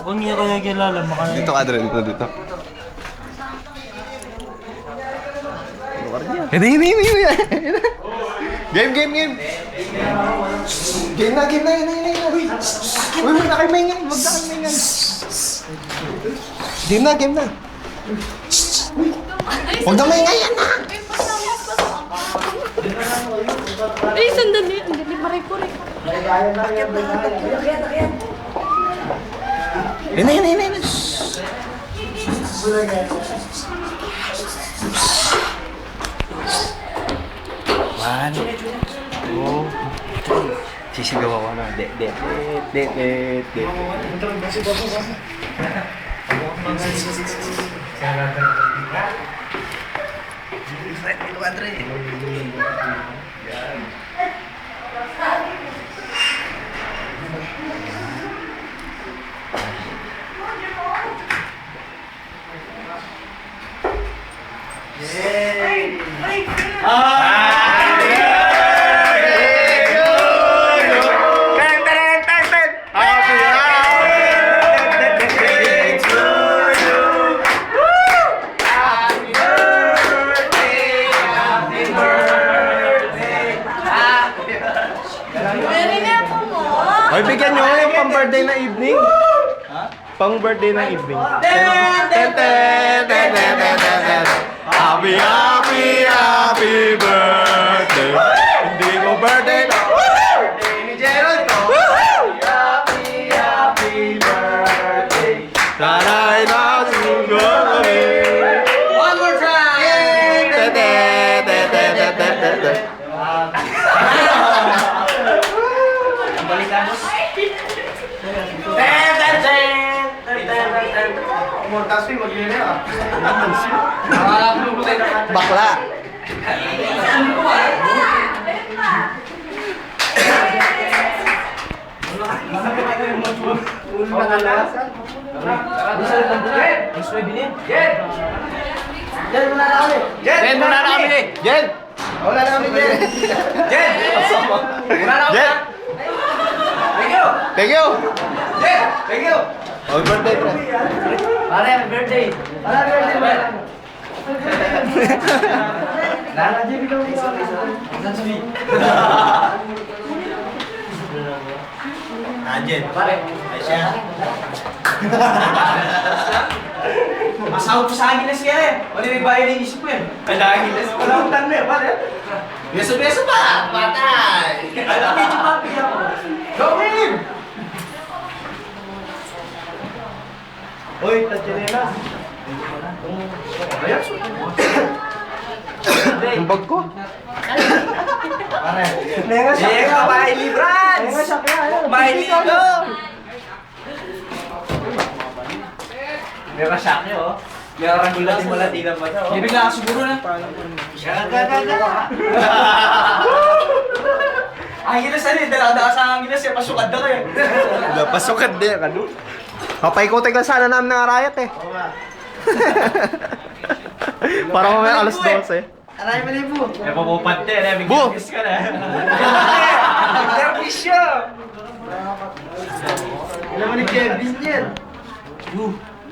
Kung niya kaya kilala, baka... Dito ka, Adrian. Dito. Hindi. Game. Game na. Uy, huwag na kayo maingay. Game na. Huwag na maingay yan na. Ay, sandali. Ang galing, maray-kuray. Yan. One, two, three. Sisigaw ako na. De. Hoy, bigyan nyo yung pang-birthday na evening. Pang-birthday na evening. Happy birthday. Hindi ko birthday. Birthday ni Gerald ko. Happy birthday. Sana'y nasugo kami. One more time. Balikan mo. Mortas fi maglilin ah. Bakla. Jen, muna na kami. Jen. Wala na kami, Jen. Jen. Muna na kami. Thank you. Jen, thank you. Happy birthday, bro. Pare, happy birthday. Happy birthday, bro. Nana, Jen, ikaw isa. Saan sabi? Jen, pare. Ay siya. Masahod ko sa Angeles kaya eh. Wala may bayan ng isip ko eh. Kaya Angeles. Wala akong tanong eh, pare. Beso-beso pa. Patay. Alam, medyo papi ako. Go, Kim! Uy, tatyanelas. Ayan, yung bag ko. Pare. Nenga, Miley Brands! Nenga siya kaya. Miley ko! Meron siya niyo, oh. Meron gulatin mo Latina ba ito, oh. Bibigla ka siguro na. Angilas na rin, dala-dala sa Angilas eh. Pasukad na kayo. Pasukad din, kano? Papaikotin ka sana namin ng arayat eh. Para mamaya alas 12 eh. Aray mo na yung bu. Eh, pupupad din eh. Bu! Bigyan ka na. Nervous siya. Alam mo ni Kevin yan.